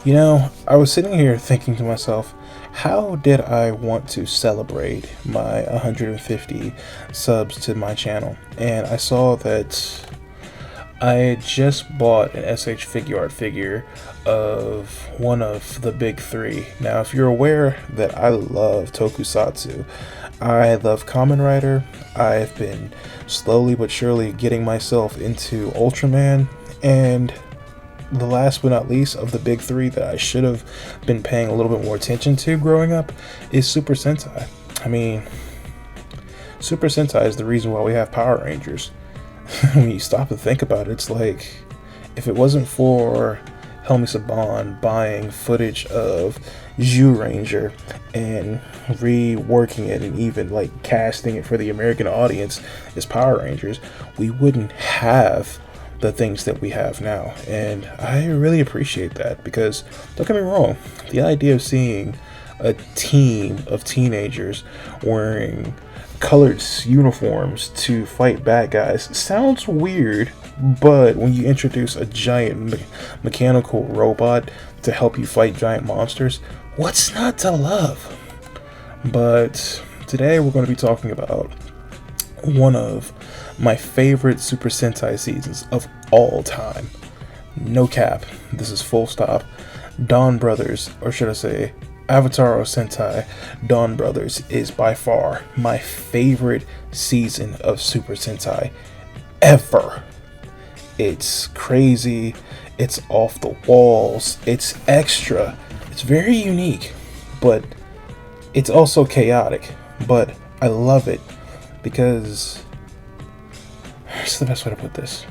You know, I was sitting here thinking to myself, how did I want to celebrate my 150 subs to my channel? And I saw that I had just bought an SH Figuart figure of one of the big three. Now, if you're aware that I love tokusatsu, I love Kamen Rider, I've been slowly but surely getting myself into Ultraman, and the last but not least of the big three that I should have been paying a little bit more attention to growing up is Super Sentai. I mean, Super Sentai is the reason why we have Power Rangers. When you stop and think about it, it's like, if it wasn't for Helmi Saban buying footage of Zhu Ranger and reworking it and even like casting it for the American audience as Power Rangers, we wouldn't have the things that we have now. And I really appreciate that, because don't get me wrong, the idea of seeing a team of teenagers wearing colored uniforms to fight bad guys sounds weird, but when you introduce a giant mechanical robot to help you fight giant monsters, what's not to love? But today we're going to be talking about one of my favorite Super Sentai seasons of all time. No cap, this is full stop. Dawn Brothers, or should I say Avataro Sentai Dawn Brothers, is by far my favorite season of Super Sentai ever. It's crazy, it's off the walls, it's extra, it's very unique, but it's also chaotic. But I love it because, what's the best way to put this?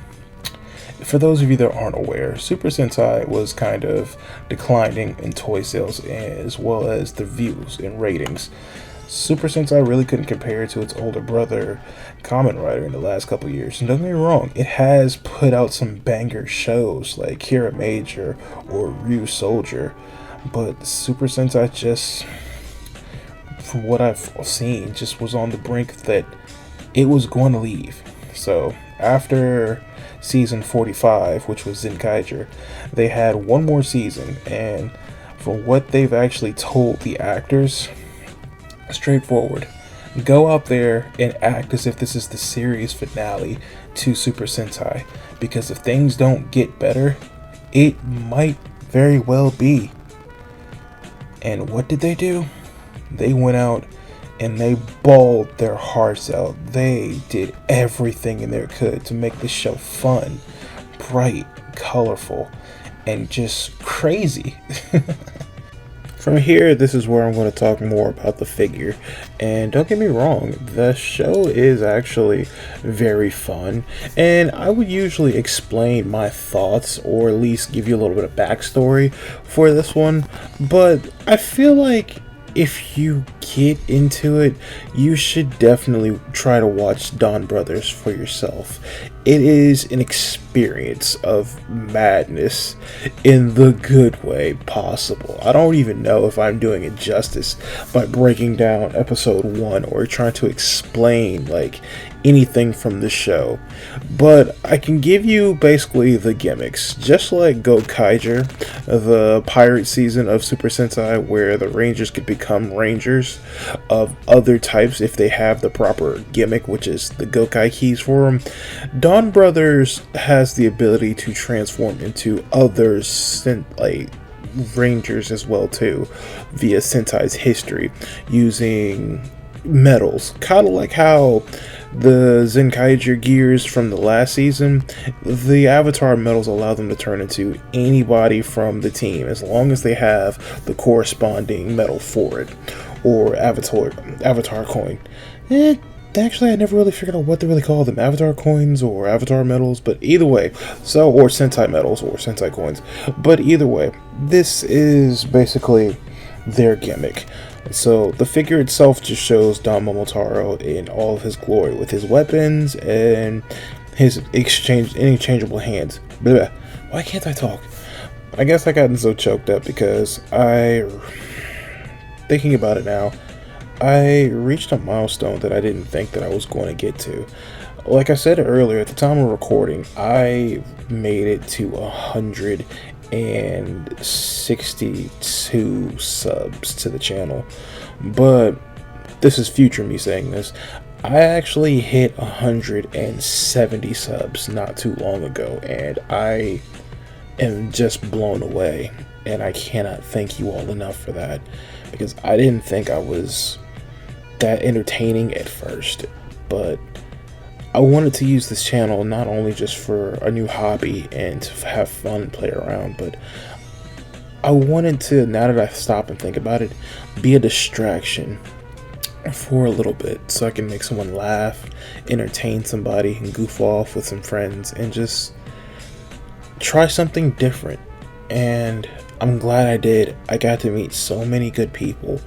For those of you that aren't aware, Super Sentai was kind of declining in toy sales as well as the views and ratings. Super Sentai really couldn't compare to its older brother, Kamen Rider, in the last couple years. And don't get me wrong, it has put out some banger shows like Kira Major or Ryu Soldier, but Super Sentai just, from what I've seen, just was on the brink that it was going to leave. So after season 45, which was Zenkaiger, they had one more season, and for what they've actually told the actors, straightforward, go out there and act as if this is the series finale to Super Sentai, because if things don't get better, it might very well be. And what did they do? They went out and they bawled their hearts out. They did everything in their could to make the show fun, bright, colorful, and just crazy. From here, this is where I'm going to talk more about the figure. And don't get me wrong, the show is actually very fun. And I would usually explain my thoughts, or at least give you a little bit of backstory for this one. But I feel like if you get into it, you should definitely try to watch Dawn Brothers for yourself. It is an experience of madness in the good way possible. I don't even know if I'm doing it justice by breaking down episode 1 or trying to explain like anything from the show, but I can give you basically the gimmicks, just like Gokaiger, the pirate season of Super Sentai, where the Rangers could become Rangers of other types if they have the proper gimmick, which is the Gokai keys for them. Dawn Brothers has the ability to transform into other Rangers as well too, via Sentai's history, using metals, kind of like how the Zenkaiger gears from the last season, the Avatar medals allow them to turn into anybody from the team as long as they have the corresponding medal for it, or Avatar coin. Actually, I never really figured out what to really call them, Avatar coins or Avatar medals, but either way, or Sentai medals or Sentai coins, but either way, this is basically their gimmick. So the figure itself just shows Don Momotaro in all of his glory, with his weapons and his interchangeable hands. Blah. Why can't I talk? I guess I gotten so choked up because thinking about it now, I reached a milestone that I didn't think that I was going to get to. Like I said earlier, at the time of recording, I made it to 100 62 subs to the channel. But this is future me saying this. I actually hit 170 subs not too long ago, and I am just blown away. And I cannot thank you all enough for that, because I didn't think I was that entertaining at first, but I wanted to use this channel not only just for a new hobby and to have fun and play around, but I wanted to, now that I stop and think about it, be a distraction for a little bit, so I can make someone laugh, entertain somebody, and goof off with some friends, and just try something different. And I'm glad I did. I got to meet so many good people,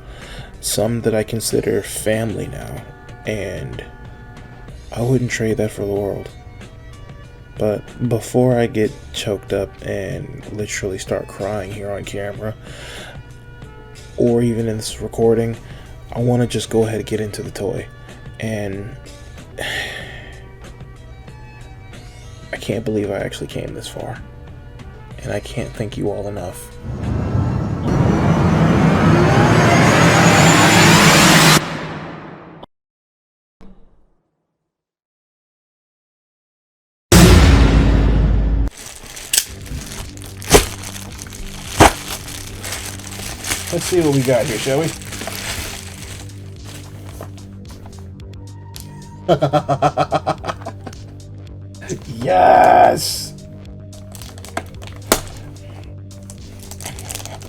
some that I consider family now, and I wouldn't trade that for the world. But before I get choked up and literally start crying here on camera, or even in this recording, I want to just go ahead and get into the toy. And I can't believe I actually came this far. And I can't thank you all enough. Let's see what we got here, shall we? Yes!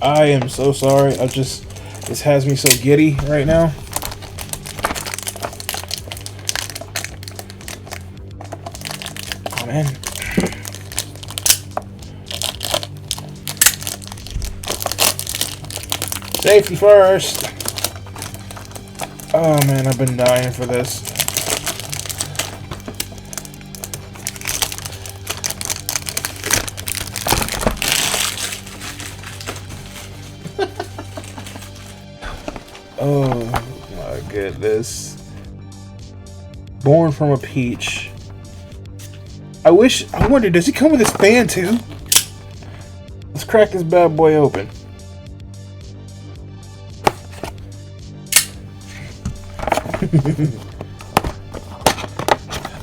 I am so sorry. This has me so giddy right now. Oh man. Safety first. Oh man, I've been dying for this. Oh my goodness. Born from a peach. I wonder, does he come with his fan too? Let's crack this bad boy open.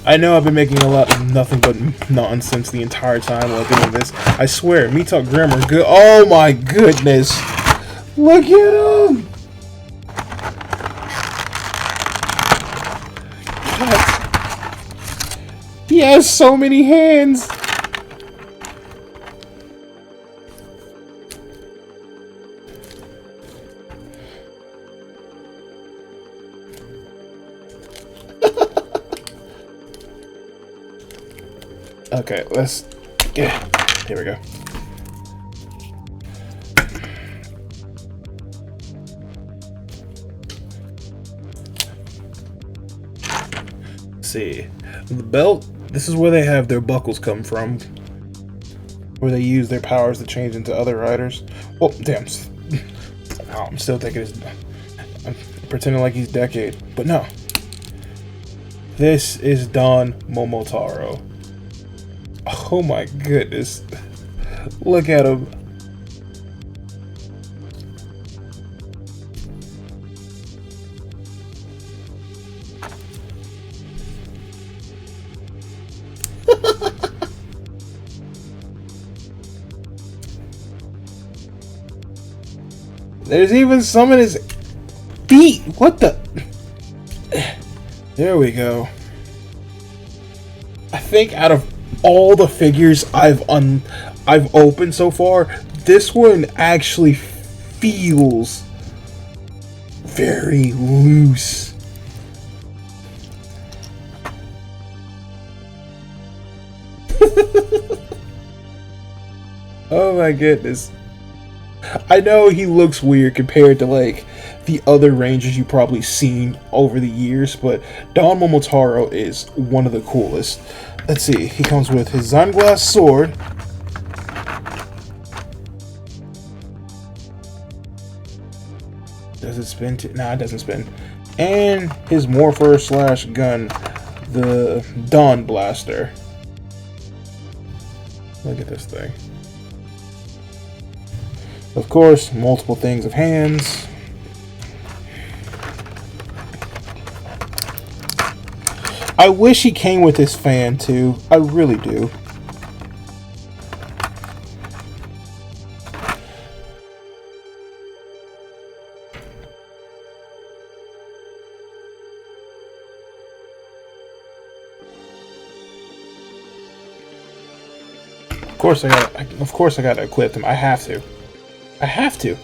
I know I've been making a lot of nothing but nonsense the entire time while doing this. I swear, me talk grammar good. Oh my goodness. Look at him. He has so many hands. Okay, let's here we go. Let's see. The belt, this is where they have their buckles come from, where they use their powers to change into other riders. Oh, damn. Oh, I'm still thinking I'm pretending like he's Decade, but no. This is Don Momotaro. Oh my goodness. Look at him. There's even some in his feet. What the? There we go. I think out of all the figures I've opened so far, this one actually feels very loose. Oh my goodness. I know he looks weird compared to like the other Rangers you've probably seen over the years, but Don Momotaro is one of the coolest. Let's see, he comes with his Zanglass sword. Does it spin? Nah, it doesn't spin. And his morpher slash gun, the Dawn Blaster. Look at this thing. Of course, multiple things of hands. I wish he came with this fan too. I really do. Of course I gotta equip them. I have to. I have to.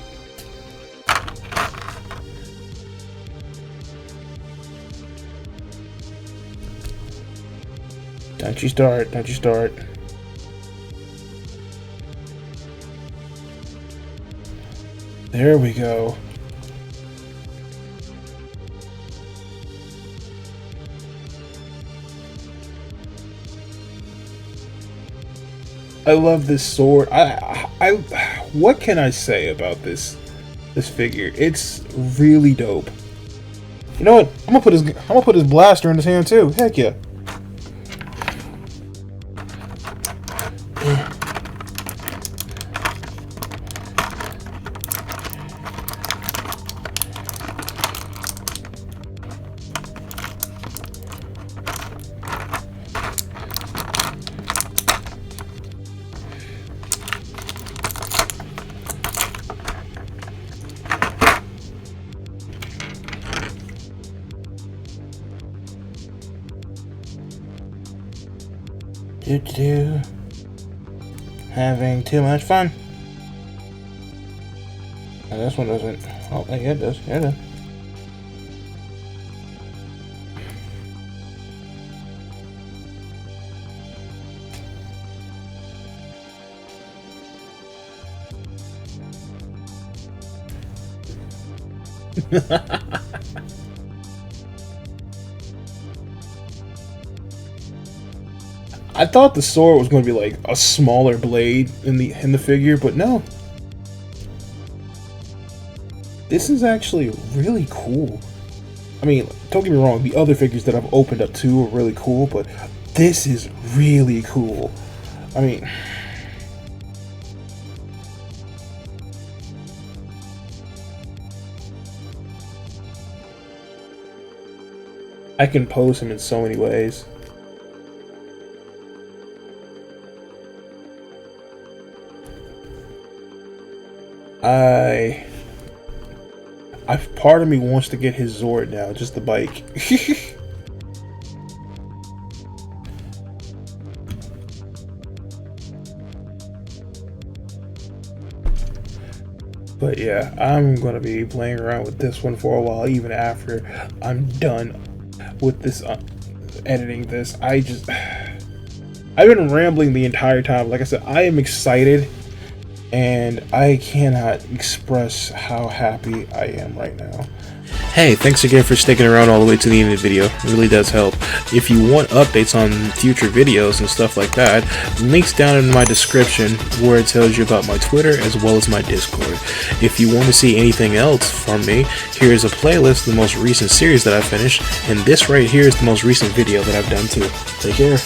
Don't you start. Don't you start. There we go. I love this sword. What can I say about this figure? It's really dope. You know what? I'm gonna put his blaster in his hand too. Heck yeah. Having too much fun. And this one doesn't. Oh, yeah, it does. Yeah, it does. I thought the sword was going to be like a smaller blade in the figure, but no. This is actually really cool. I mean, don't get me wrong, the other figures that I've opened up too are really cool, but this is really cool. I mean, I can pose him in so many ways. Part of me wants to get his Zord now, just the bike. But yeah, I'm gonna be playing around with this one for a while, even after I'm done with this editing this. I've been rambling the entire time. Like I said, I am excited. And I cannot express how happy I am right now. Hey, thanks again for sticking around all the way to the end of the video. It really does help. If you want updates on future videos and stuff like that, links down in my description where it tells you about my Twitter as well as my Discord. If you want to see anything else from me, here's a playlist of the most recent series that I finished, and this right here is the most recent video that I've done too. Take care.